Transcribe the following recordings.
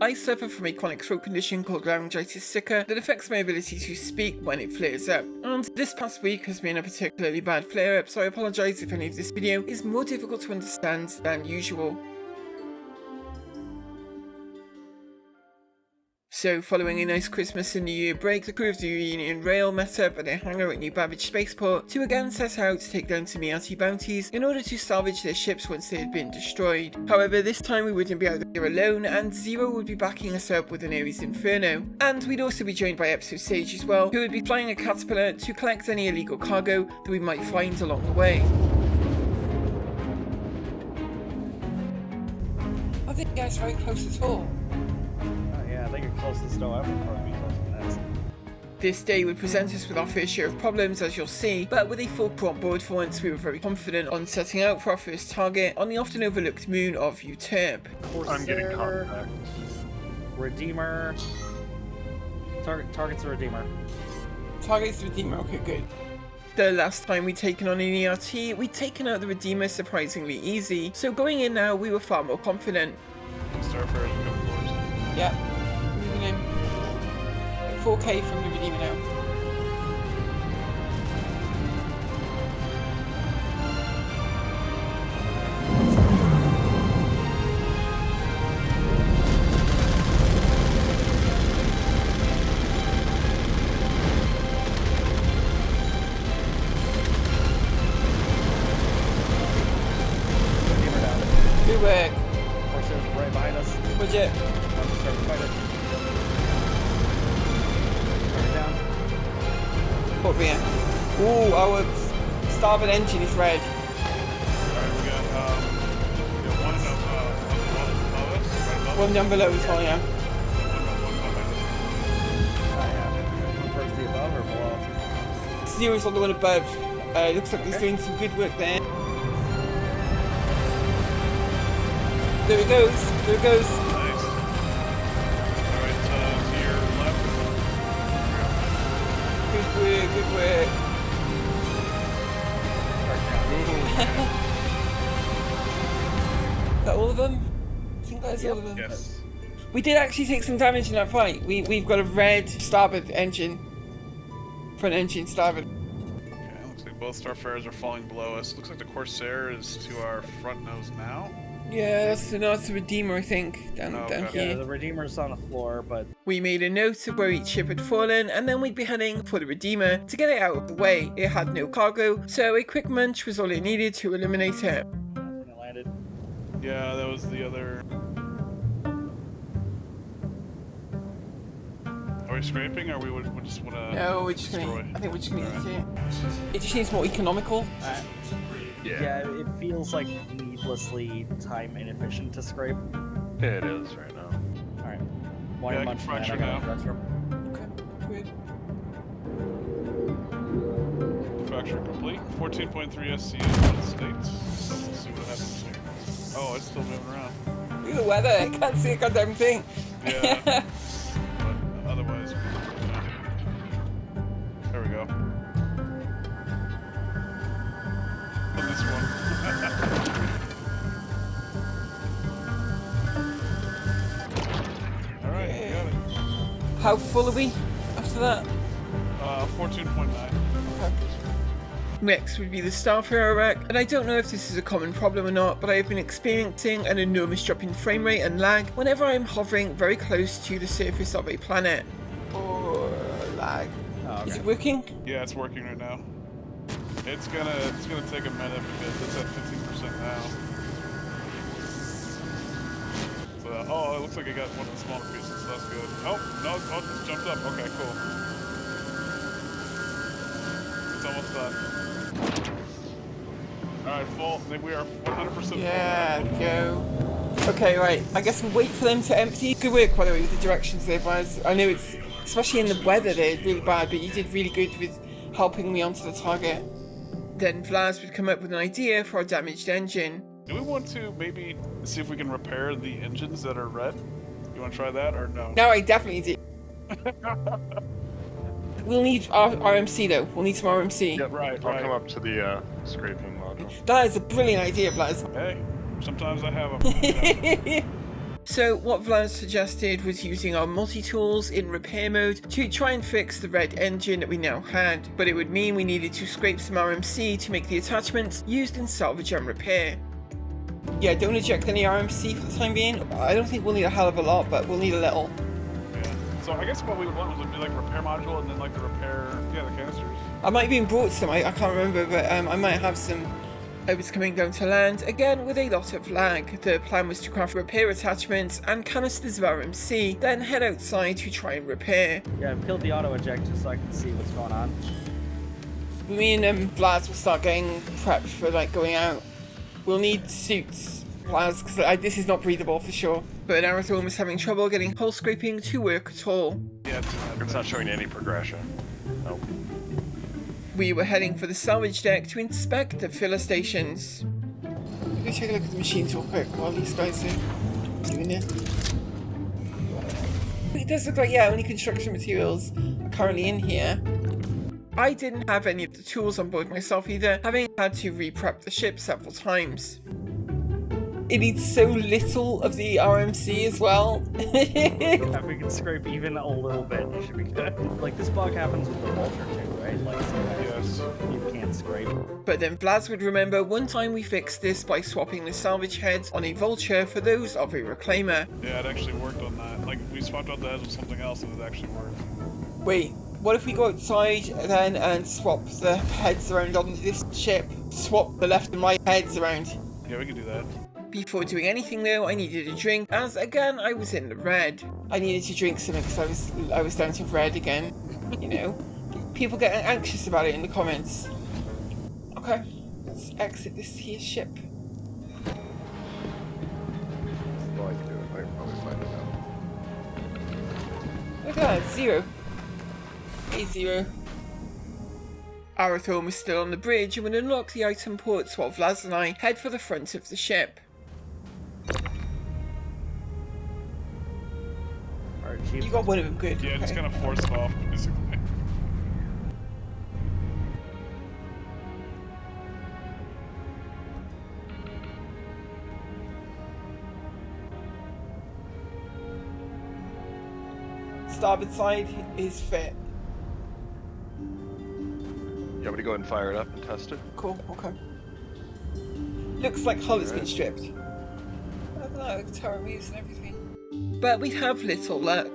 I suffer from a chronic throat condition called laryngitis sicca that affects my ability to speak when it flares up. And this past week has been a particularly bad flare up, so I apologise if any of this video is more difficult to understand than usual. So, following a nice Christmas and New Year break, the crew of the Union Rail met up at their hangar at New Babbage spaceport to again set out to take down some ERT bounties in order to salvage their ships once they had been destroyed. However, this time we wouldn't be out there alone, and Zero would be backing us up with an Ares Inferno. And we'd also be joined by epso-sage as well, who would be flying a caterpillar to collect any illegal cargo that we might find along the way. I think that's very close at all. I think the closest I'll ever probably be close to that. This day would present us with our fair share of problems, as you'll see, but with a full crew on board for once, we were very confident on setting out for our first target on the often overlooked moon of Euterpe. I'm getting contact. Redeemer. Target's a Redeemer. Target's the Redeemer, okay, good. The last time we'd taken on an ERT, we'd taken out the Redeemer surprisingly easy, so going in now, we were far more confident. Starfarer, come forward. Yep. Moving in. 4K from the Redeemer now. Good work. Horses right behind us. Legit. Start to fight it. Down. Put me in. Ooh, our starboard engine is red. Alright, we got one above us, right above One down below as well, yeah. One first the above or below? Zero's on the one above. Looks like he's doing some good work there. There it goes. There it goes. Nice. Alright, to your left. Good work, good work. Is that all of them? I think that's all of them. Yes. We did actually take some damage in that fight. We've got a red starboard engine. Front engine starboard. Okay, looks like both Starfarers are falling below us. Looks like the Corsair is to our front nose now. Yeah, that's the Redeemer, I think, down Okay. here. Yeah, the Redeemer's on the floor, but We made a note of where each ship had fallen, and then we'd be heading for the Redeemer to get it out of the way. It had no cargo, so a quick munch was all it needed to eliminate it. when it landed. Yeah, that was the other. Are we scraping, or we just want to? No, we're just destroy? gonna. I think we're just gonna eat it. It just needs more economical. Yeah, it feels like needlessly time inefficient to scrape. It is right now. Alright. One Yeah, I can munch fracture man, I got now. a restroom. Okay, good. Fracture complete. 14.3 SC in United States. So we'll see what happens here. Oh, it's still moving around. Look at the weather. I can't see a goddamn thing. Yeah. But otherwise, there we go. On this one. Alright, we got it. How full are we after that? 14.9. Okay. Next would be the Starfarer wreck, and I don't know if this is a common problem or not, but I have been experiencing an enormous drop in frame rate and lag whenever I'm hovering very close to the surface of a planet. Or lag. Oh, Is okay. it working? Yeah, it's working right now. It's gonna take a minute because it's at 15% now. So, oh, it looks like I got one of the smaller pieces, so that's good. Oh, no, it just jumped up. Okay, cool. It's almost done. Alright, full. I think we are 100% full. Yeah, go. Okay, right. I guess we'll wait for them to empty. Good work, by the way, with the directions there, Vlas. I know it's, especially in the weather, they're really bad, but you did really good with helping me onto the target. Then Vlas would come up with an idea for our damaged engine. Do we want to maybe see if we can repair the engines that are red? You want to try that or no? No, I definitely do. We'll need our RMC though. We'll need some RMC. Yep, right. I'll come up to the scraping module. That is a brilliant idea, Vlas. Hey, sometimes I have them. So what Vlas suggested was using our multi-tools in repair mode to try and fix the red engine that we now had, but it would mean we needed to scrape some RMC to make the attachments used in salvage and repair. Yeah, don't eject any RMC for the time being. I don't think we'll need a hell of a lot, but we'll need a little. Yeah. So I guess what we would want would be like a repair module and then like the repair, the canisters. I might have even brought some, I can't remember, but I might have some. I was coming down to land, again with a lot of lag. The plan was to craft repair attachments and canisters of RMC, then head outside to try and repair. Yeah, I've killed the auto eject just so I can see what's going on. Me and Vlas will start getting prepped for like going out. We'll need suits, Vlas, because this is not breathable for sure. But Arathorn was having trouble getting hull scraping to work at all. Yeah, It's not showing any progression. Nope. We were heading for the salvage deck to inspect the filler stations. Let me take a look at the machines real quick while these guys are doing it. It does look like, yeah, only construction materials are currently in here. I didn't have any of the tools on board myself either, having had to re-prep the ship several times. It needs so little of the RMC as well. If we can scrape even a little bit, it should be good. Like, this bug happens with the Vulture too, right? Like, sometimes you can't scrape. But then Vlas would remember one time we fixed this by swapping the salvage heads on a Vulture for those of a Reclaimer. Yeah, it actually worked on that. Like, we swapped out the heads with something else and it actually worked. Wait, what if we go outside then and swap the heads around on this ship? Swap the left and right heads around. Yeah, we can do that. Before doing anything though, I needed a drink, as again I was in the red. I needed to drink something because I was down to red again. You know, people get anxious about it in the comments. Okay, let's exit this here ship. Well, I can do it. I can probably find it out. Look at that, 0. Hey, 0. Arathorn was still on the bridge and would unlock the item ports while Vlas and I head for the front of the ship. You got one of them, good. Yeah, okay. just kind of force it off, basically. Starboard side is fit. You want me to go ahead and fire it up and test it? Cool, okay. Looks like hull has been stripped. Look at that, like tower views and everything. But we have little luck.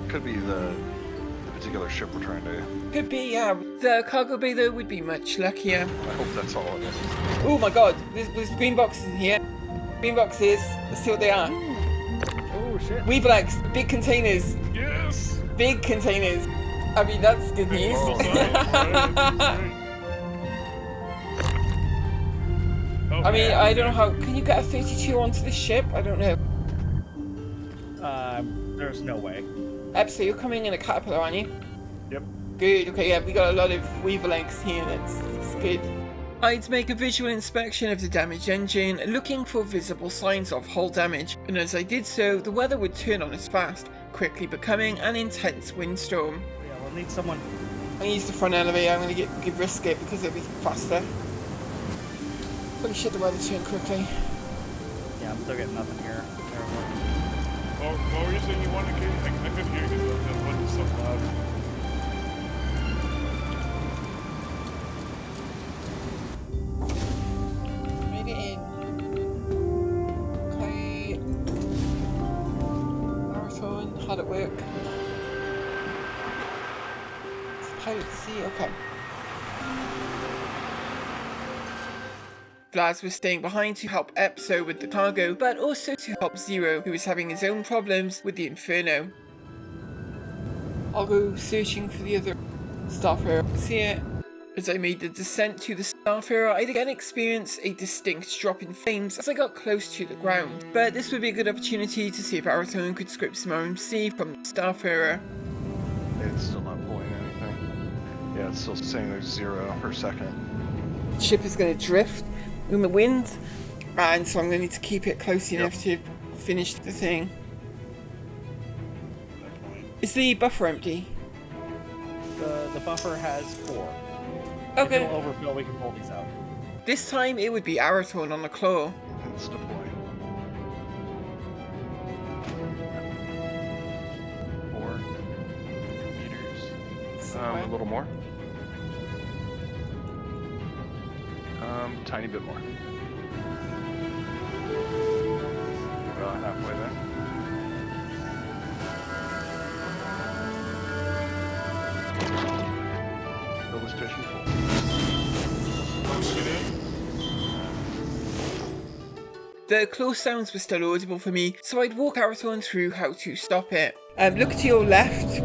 Could be the particular ship we're trying to... Could be, yeah. The cargo bay though would be much luckier. I hope that's all it is. Oh my god, there's green boxes in here. Green boxes, let's see what they are. Oh shit. Weevlex, big containers. Yes! Big containers. I mean, that's good news. Oh, I mean, I don't know how... Can you get a 32 onto this ship? I don't know. There's no way. Epso, you're coming in a caterpillar, aren't you? Yep. Good, okay, yeah, we got a lot of Weevlex here, that's good. I'd make a visual inspection of the damaged engine, looking for visible signs of hull damage, and as I did so, the weather would turn on us fast, quickly becoming an intense windstorm. Yeah, we'll need someone. I'm going to use the front elevator, I'm going to risk it because it'll be faster. Holy shit, the weather turned quickly. Yeah, I'm still getting nothing here. What were you saying you wanted, Kate? I couldn't hear you because the wind was so loud. Made it in. Okay. Marathon, how'd it work? It's pilot C, okay. Vlas was staying behind to help Epso with the cargo, but also to help Zero, who was having his own problems with the Inferno. I'll go searching for the other Starfarer. See it. As I made the descent to the Starfarer, I'd again experience a distinct drop in flames as I got close to the ground. But this would be a good opportunity to see if Arathorn could script some RMC from the Starfarer. It's still not pulling anything. Yeah, it's still saying there's 0 per second. The ship is going to drift in the wind, and so I'm going to need to keep it close enough to finish the thing. Is the buffer empty? The buffer has 4. Okay. If it'll overfill, we can pull these out. This time it would be Arathorn on the claw. It's deploying. A little more. Tiny bit more. About halfway there. Illustration full. The close sounds were still audible for me, so I'd walk Arathorn through how to stop it. Look to your left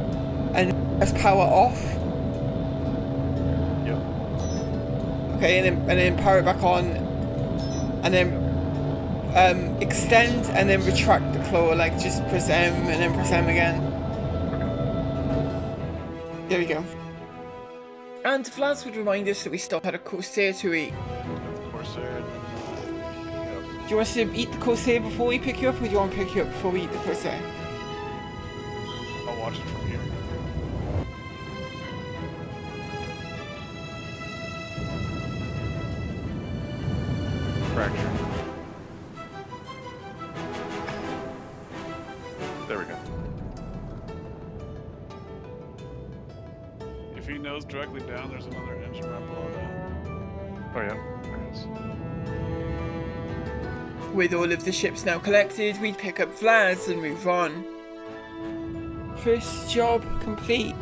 and press power off. Yep. Okay, and then power it back on, and then extend and then retract the claw, like just press M and then press M again. There we go. And Vlas would remind us that we still had a Corsair to eat. Corsair. Do you want us to eat the Corsair before we pick you up, or do you want to pick you up before we eat the Corsair? I'll watch it from here. Fracture. There we go. If he knows directly down, there's another engine right below that. Oh yeah. There it is. With all of the ships now collected, we'd pick up Vlas and move on. First job complete.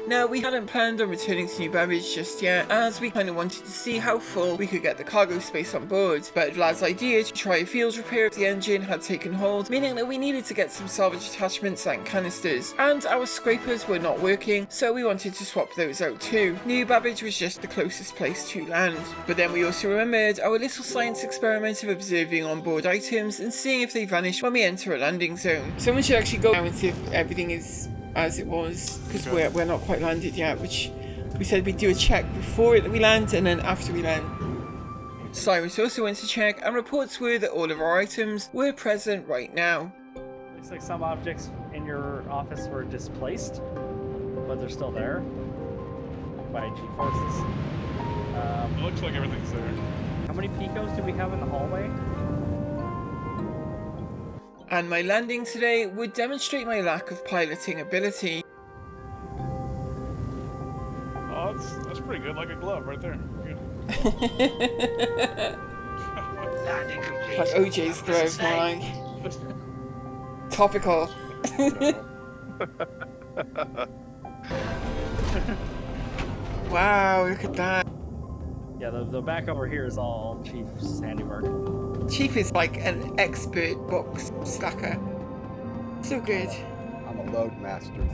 Now, we hadn't planned on returning to New Babbage just yet, as we kind of wanted to see how full we could get the cargo space on board, but Vlad's idea to try a field repair of the engine had taken hold, meaning that we needed to get some salvage attachments and canisters, and our scrapers were not working, so we wanted to swap those out too. New Babbage was just the closest place to land. But then we also remembered our little science experiment of observing onboard items and seeing if they vanish when we enter a landing zone. Someone should actually go now and see if everything is as it was, because we're not quite landed yet, which we said we'd do a check before we land and then after we land. Cyrus also went to check, and reports were that all of our items were present right now. Looks like some objects in your office were displaced, but they're still there by G-forces. It looks like everything's there. How many picos do we have in the hallway? And my landing today would demonstrate my lack of piloting ability. Oh, that's pretty good, like a glove right there. Good. Like OJ's throws, more like topical. Wow, look at that. Yeah, the back over here is all Chief's handiwork. Chief is like an expert box stacker. So good. I'm a load master.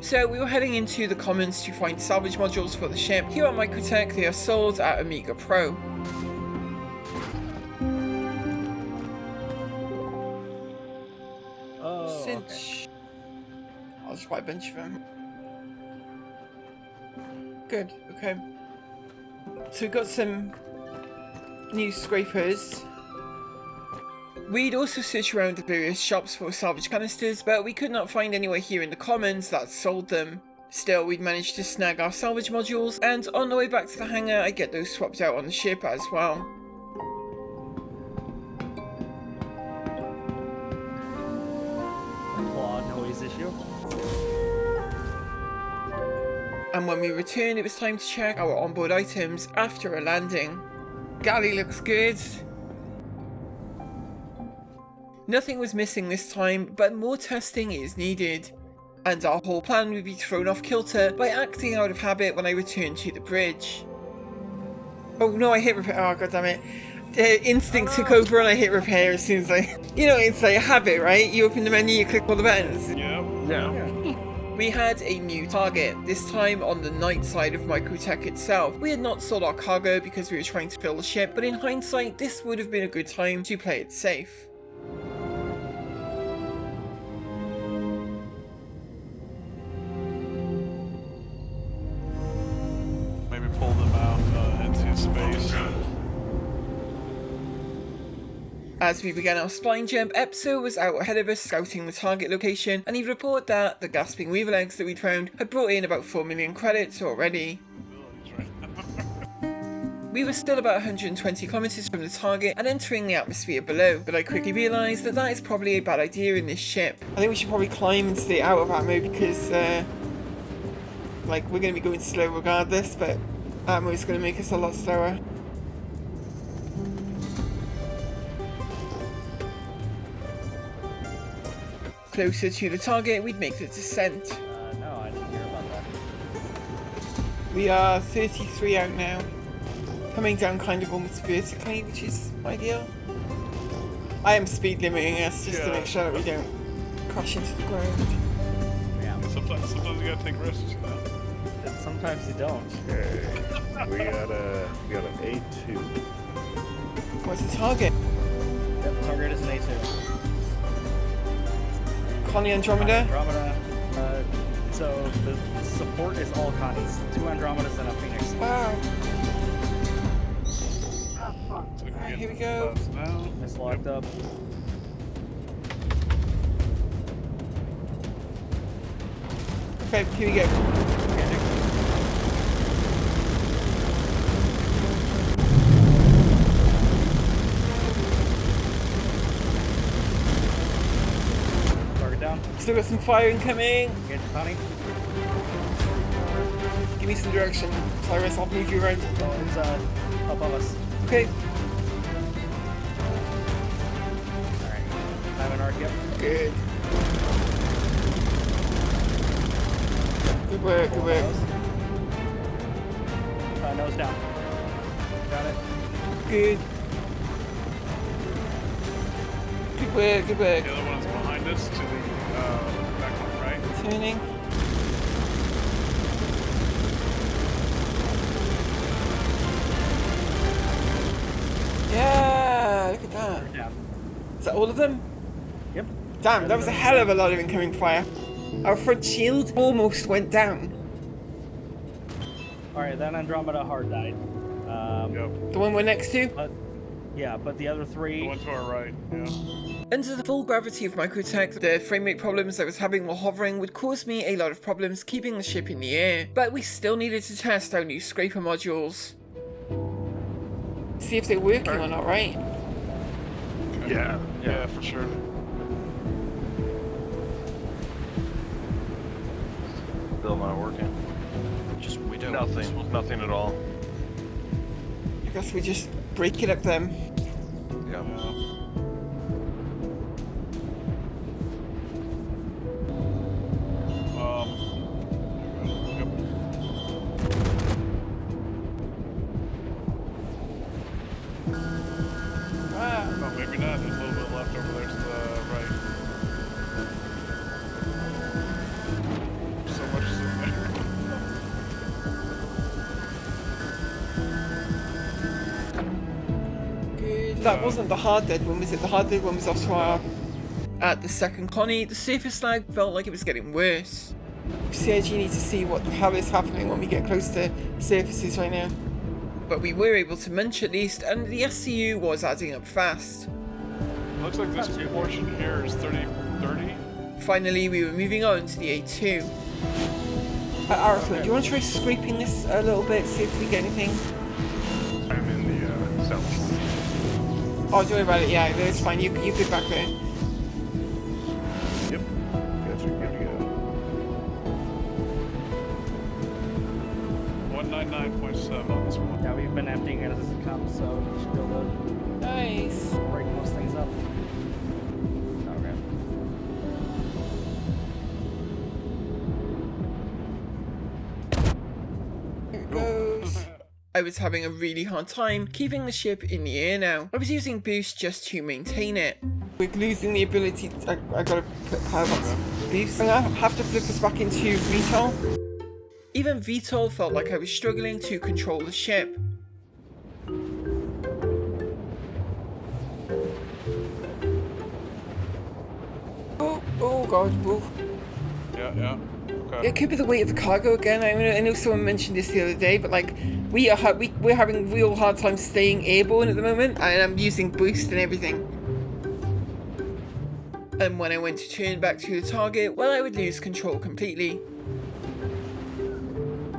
So we were heading into the commons to find salvage modules for the ship. Here at Microtech, they are sold at Amiga Pro. Oh, Cinch. I'll just buy a bunch of them. Good, okay. So we've got some new scrapers. We'd also searched around the various shops for salvage canisters, but we could not find anywhere here in the commons that sold them. Still, we'd managed to snag our salvage modules, and on the way back to the hangar, I get those swapped out on the ship as well. claw noise issue. And when we returned, it was time to check our onboard items after a landing. Galley looks good. Nothing was missing this time, but more testing is needed. And our whole plan would be thrown off kilter by acting out of habit when I returned to the bridge. Oh no, I hit repair. Oh goddammit. Instinct took over and I hit repair as soon as I... You know, it's like a habit, right? You open the menu, you click all the buttons. Yeah. We had a new target, this time on the night side of Microtech itself. We had not sold our cargo because we were trying to fill the ship, but in hindsight, this would have been a good time to play it safe. Maybe pull them out into space. As we began our spline jump, Epso was out ahead of us scouting the target location, and he'd report that the gasping weaver eggs that we'd found had brought in about 4 million credits already. We were still about 120 kilometers from the target and entering the atmosphere below, but I quickly realized that that is probably a bad idea in this ship. I think we should probably climb and stay out of ammo because, like, we're going to be going slow regardless, but ammo is going to make us a lot slower. Closer to the target, we'd make the descent. No, I didn't hear about that. We are 33 out now. Coming down kind of almost vertically, which is ideal. I am speed limiting us just to make sure that we don't crash into the ground. Yeah. Sometimes you gotta take risks, you know? And sometimes you don't. Okay. we got an A2. What's the target? Yep, target is an A2. Connie Andromeda? Andromeda. So the support is all Connies. 2 Andromedas and a Phoenix. Wow. So we can Alright, get here we go. fast now. It's locked up. Okay, here we go. Target down. Still got some fire incoming. Get Connie. Give me some direction. Cyrus, I'll move you around. Oh, it's above us. Okay, Alright. I have an arc, yep. good. Good work, good work. Nose down. Got it. Good. Good work, good work. The other one is behind us to the back on the right. Turning. Yeah, look at that. Down. Is that all of them? Yep. Damn, that was a hell of a lot of incoming fire. Our front shield almost went down. Alright, then Andromeda hard died. Yep. The one we're next to? Yeah, but the other The 3... one to our right, yeah. Under the full gravity of microtech, the frame rate problems I was having while hovering would cause me a lot of problems keeping the ship in the air, but we still needed to test our new scraper modules. See if they're working or not, right? Yeah. Yeah, for sure. Still not working. Just we don't. Nothing at all. I guess we just break it up then. Yeah. Yep. Wow. Oh, maybe not. There's a little bit left over there to the right. So much is in there. Good. That wasn't the hard dead one, was it? The hard dead one was off to our... At the second colony, the surface lag felt like it was getting worse. Serge, you need to see what the hell is happening when we get close to surfaces right now. But we were able to munch at least, and the SCU was adding up fast. Looks like this portion here is 30. Finally, we were moving on to the A2. Ares, do you want to try scraping this a little bit, see if we get anything? I'm in the salvage one. Oh, don't worry about it, yeah, that's fine, you good back there. Yep. Guys are good to go. 199.7 on this one. Yeah, we've been emptying it as it comes, so we should be able to Nice. break most things up. Okay. Here it goes. I was having a really hard time keeping the ship in the air now. I was using boost just to maintain it. We're losing the ability to, I gotta put Havoc boost. I'm gonna have to flip us back into VTOL. Even VTOL felt like I was struggling to control the ship. Oh god, whoa. Yeah. Okay. It could be the weight of the cargo again. I know someone mentioned this the other day, but like we're having real hard time staying airborne at the moment, and I'm using boost and everything. And when I went to turn back to the target, well, I would lose control completely.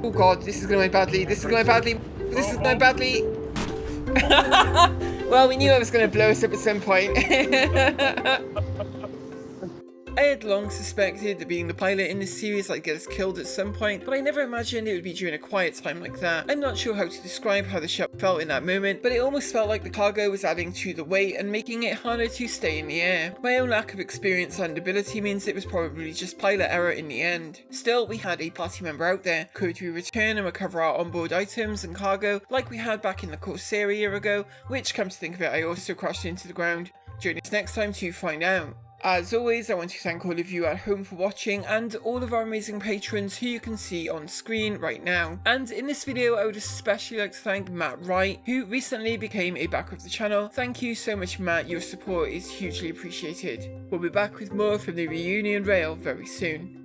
Oh god, this is going badly. This is going badly. This is going badly. Well, we knew I was going to blow us up at some point. I had long suspected that being the pilot in this series I'd get us killed at some point, but I never imagined it would be during a quiet time like that. I'm not sure how to describe how the ship felt in that moment, but it almost felt like the cargo was adding to the weight and making it harder to stay in the air. My own lack of experience and ability means it was probably just pilot error in the end. Still, we had a party member out there. Could we return and recover our onboard items and cargo like we had back in the Corsair a year ago, which, come to think of it, I also crashed into the ground? Join us next time to find out. As always, I want to thank all of you at home for watching and all of our amazing patrons who you can see on screen right now. And in this video, I would especially like to thank Matt Wright, who recently became a backer of the channel. Thank you so much, Matt. Your support is hugely appreciated. We'll be back with more from the Reunion Rail very soon.